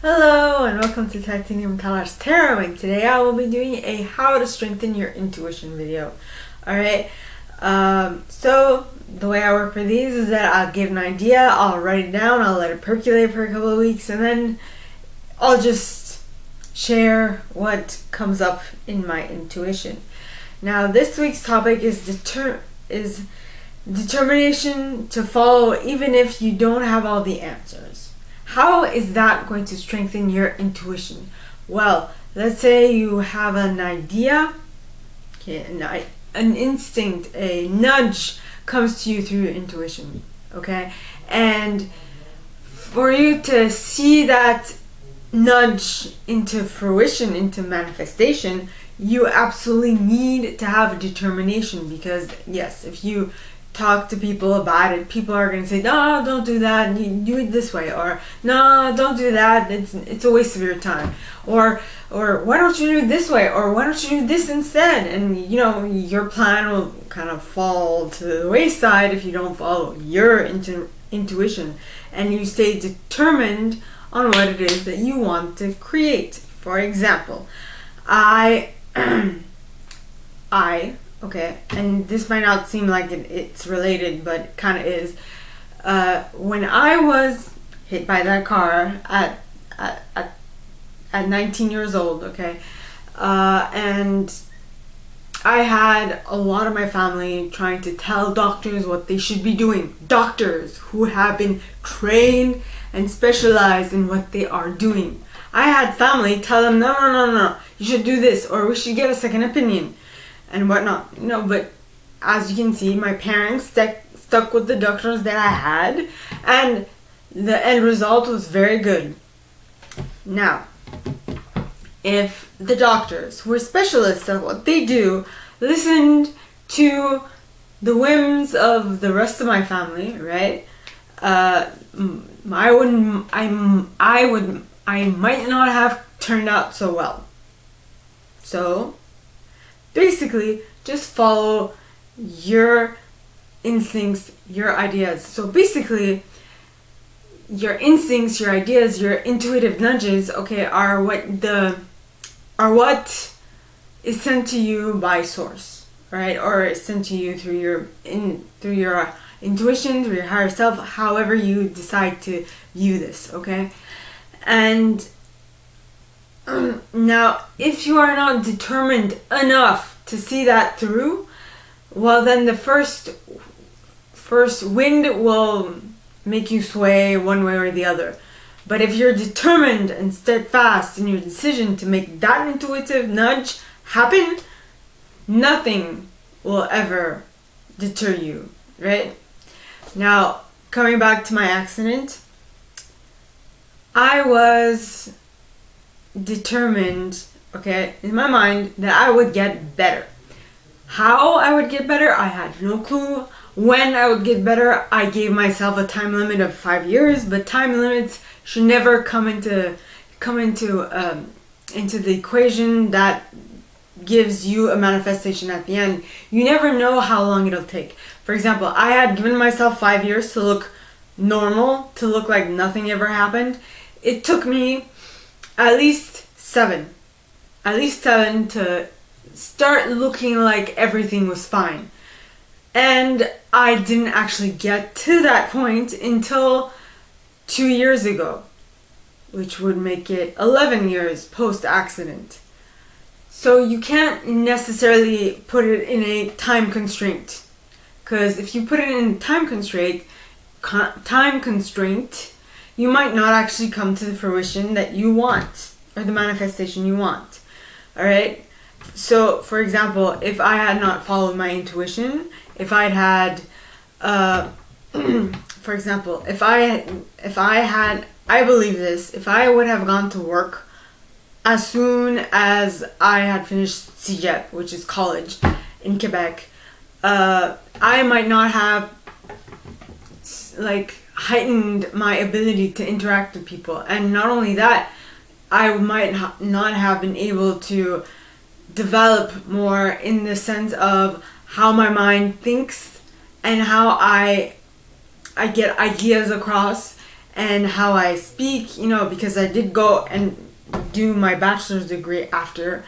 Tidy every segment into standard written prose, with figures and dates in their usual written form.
Hello and welcome to Titanium Colors Tarot, and today I will be doing a how to strengthen your intuition video. Alright, so the way I work for these is that I'll give an idea, I'll write it down, I'll let it percolate for a couple of weeks, and then I'll just share what comes up in my intuition. Now this week's topic is determination to follow even if you don't have all the answers. How is that going to strengthen your intuition? Well, let's say you have an idea, okay, an instinct, a nudge comes to you through your intuition, okay? And for you to see that nudge into fruition, into manifestation, you absolutely need to have determination, because yes, if you talk to people about it, people are going to say, no, don't do that, you do it this way, or no, don't do that, it's a waste of your time, or why don't you do it this way, or why don't you do this instead? And you know, your plan will kind of fall to the wayside if you don't follow your intuition and you stay determined on what it is that you want to create. For example, okay, and this might not seem like it's related, but it kind of is. When I was hit by that car at 19 years old, okay, and I had a lot of my family trying to tell doctors what they should be doing. Doctors who have been trained and specialized in what they are doing. I had family tell them, no, you should do this, or we should get a second opinion and whatnot, you know. But as you can see, my parents stuck with the doctors that I had, and the end result was very good. Now, if the doctors who are specialists at what they do listened to the whims of the rest of my family, right, I might not have turned out so well. So basically, just follow your instincts, your ideas. So basically, your instincts, your ideas, your intuitive nudges, okay, are what is sent to you by source, right? Or is sent to you through your intuition, through your higher self, however you decide to view this, okay? And now, if you are not determined enough to see that through, well, then the first wind will make you sway one way or the other. But if you're determined and steadfast in your decision to make that intuitive nudge happen, nothing will ever deter you, right? Now, coming back to my accident, I was determined, okay, in my mind, that I would get better. How I would get better, I had no clue. When I would get better, I gave myself a time limit of 5 years, but time limits should never come into the equation that gives you a manifestation at the end. You never know how long it'll take. For example, I had given myself 5 years to look normal, to look like nothing ever happened. It took me at least seven to start looking like everything was fine. And I didn't actually get to that point until 2 years ago, which would make it 11 years post-accident. So you can't necessarily put it in a time constraint, because if you put it in a time constraint, you might not actually come to the fruition that you want, or the manifestation you want. Alright? So, for example, if I had not followed my intuition, if I'd had, for example, if I believe this, if I would have gone to work as soon as I had finished CEGEP, which is college in Quebec, I might not have, heightened my ability to interact with people. And not only that, I might not have been able to develop more in the sense of how my mind thinks and how I get ideas across and how I speak, because I did go and do my bachelor's degree after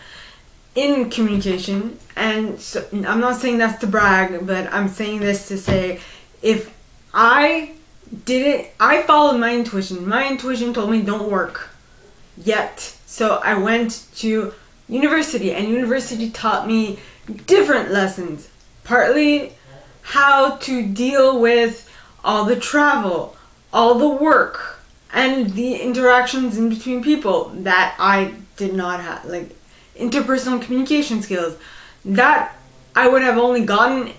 in communication. And so I'm not saying that's to brag, but I'm saying this to say, if I followed my intuition. My intuition told me don't work yet. So I went to university, and university taught me different lessons. Partly how to deal with all the travel, all the work, and the interactions in between people that I did not have, like interpersonal communication skills that I would have only gotten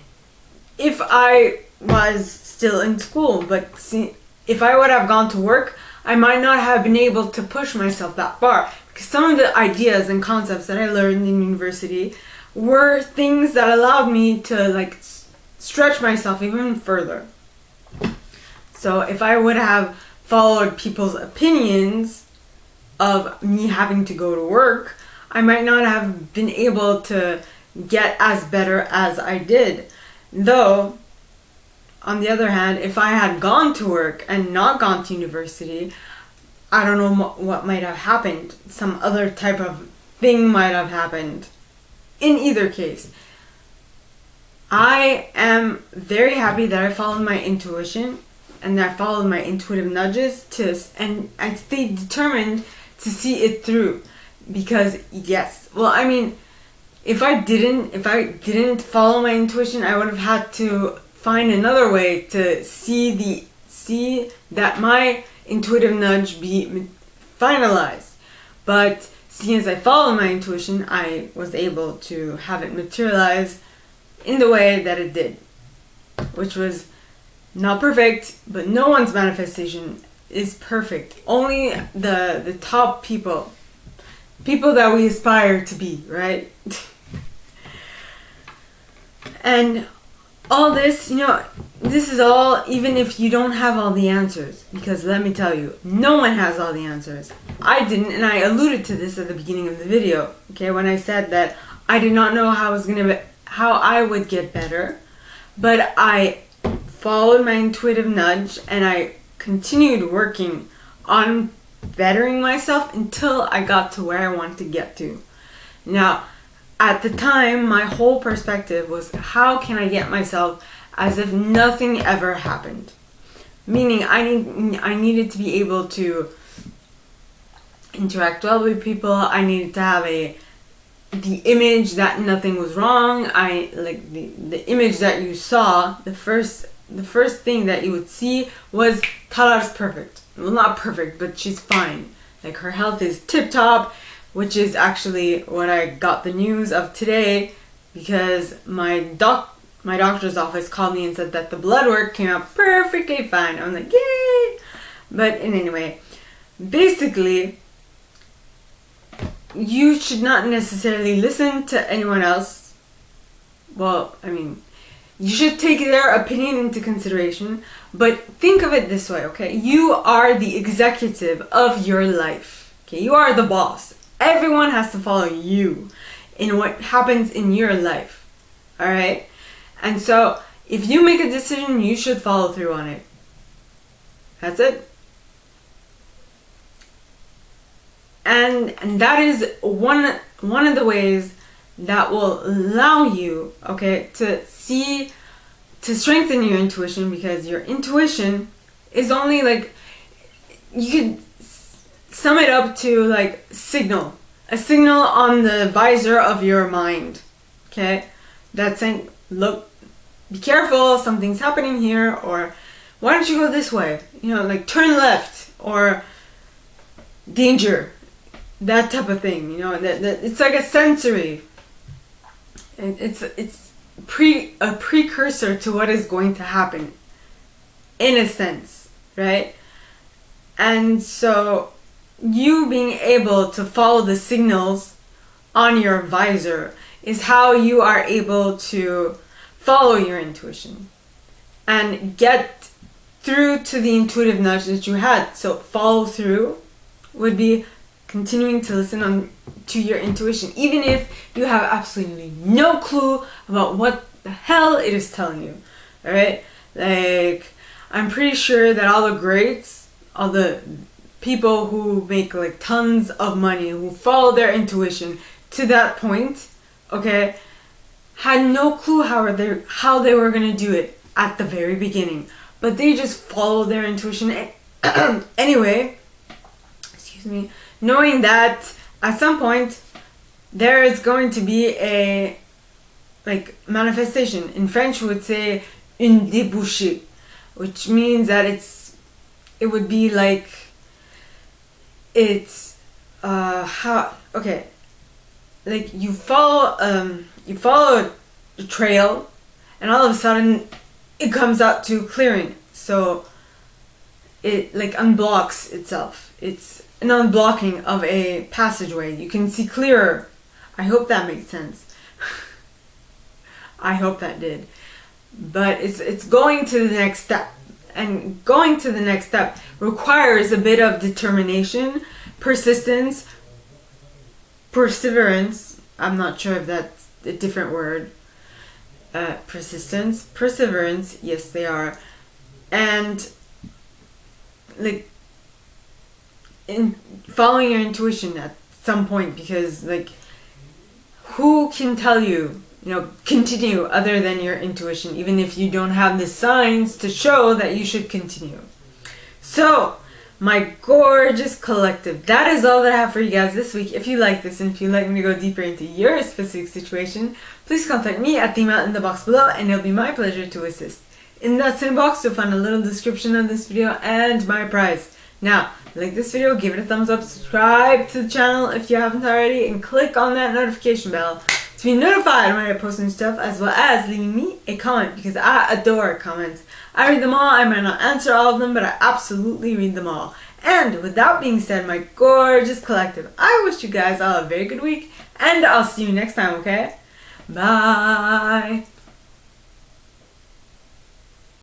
if I was still in school. But see, if I would have gone to work, I might not have been able to push myself that far, because some of the ideas and concepts that I learned in university were things that allowed me to like stretch myself even further. So if I would have followed people's opinions of me having to go to work, I might not have been able to get as better as I did. Though, on the other hand, if I had gone to work and not gone to university, I don't know what might have happened. Some other type of thing might have happened. In either case, I am very happy that I followed my intuition and that I followed my intuitive nudges and I stayed determined to see it through. Because yes, well, I mean, if I didn't follow my intuition, I would have had to find another way to see that my intuitive nudge be finalized. But seeing as I followed my intuition, I was able to have it materialize in the way that it did, which was not perfect, but no one's manifestation is perfect. Only the top people that we aspire to be, right? And all this, this is all, even if you don't have all the answers, because let me tell you, no one has all the answers. I didn't, and I alluded to this at the beginning of the video, okay, when I said that I did not know how I would get better, but I followed my intuitive nudge and I continued working on bettering myself until I got to where I wanted to get to. Now, at the time, my whole perspective was, how can I get myself as if nothing ever happened? Meaning, I needed to be able to interact well with people. I needed to have the image that nothing was wrong. The image that you saw, the first thing that you would see was Tala's perfect. Well, not perfect, but she's fine. Like, her health is tip-top, which is actually what I got the news of today, because my doctor's office called me and said that the blood work came out perfectly fine. I'm like, yay! But anyway, basically, you should not necessarily listen to anyone else. Well, I mean, you should take their opinion into consideration, but think of it this way, okay? You are the executive of your life, okay? You are the boss. Everyone has to follow you in what happens in your life, all right? And so, if you make a decision, you should follow through on it. That's it. And that is one of the ways that will allow you, okay, to strengthen your intuition, because your intuition is only like, you could sum it up to like a signal on the visor of your mind, okay? That's saying, look, be careful, something's happening here, or why don't you go this way? Like turn left, or danger, that type of thing. That it's like a sensory. It's a precursor to what is going to happen, in a sense, right? And so you being able to follow the signals on your visor is how you are able to follow your intuition and get through to the intuitive nudge that you had. So follow through would be continuing to listen to your intuition, even if you have absolutely no clue about what the hell it is telling you. Alright? Like, I'm pretty sure that all the greats all the people who make like tons of money, who follow their intuition to that point, okay, had no clue how they were gonna do it at the very beginning, but they just followed their intuition anyway. Excuse me. Knowing that at some point there is going to be a like manifestation. In French, we would say une débouchée, which means that it would be like it's like you follow the trail, and all of a sudden it comes out to clearing, so it like unblocks itself. It's an unblocking of a passageway. You can see clearer. I hope that makes sense. I hope that did. But it's going to the next step. And going to the next step requires a bit of determination, persistence, perseverance. I'm not sure if that's a different word. Persistence, perseverance, yes they are. And like in following your intuition at some point, because like who can tell you, continue other than your intuition, even if you don't have the signs to show that you should continue. So, my gorgeous collective, that is all that I have for you guys this week. If you like this and if you'd like me to go deeper into your specific situation, please contact me at the email in the box below, and it'll be my pleasure to assist. In that same box, you'll find a little description of this video and my prize. Now, like this video, give it a thumbs up, subscribe to the channel if you haven't already, and click on that notification bell to be notified when I post new stuff, as well as leaving me a comment, because I adore comments. I read them all. I might not answer all of them, but I absolutely read them all. And with that being said, my gorgeous collective, I wish you guys all a very good week, and I'll see you next time, okay? Bye!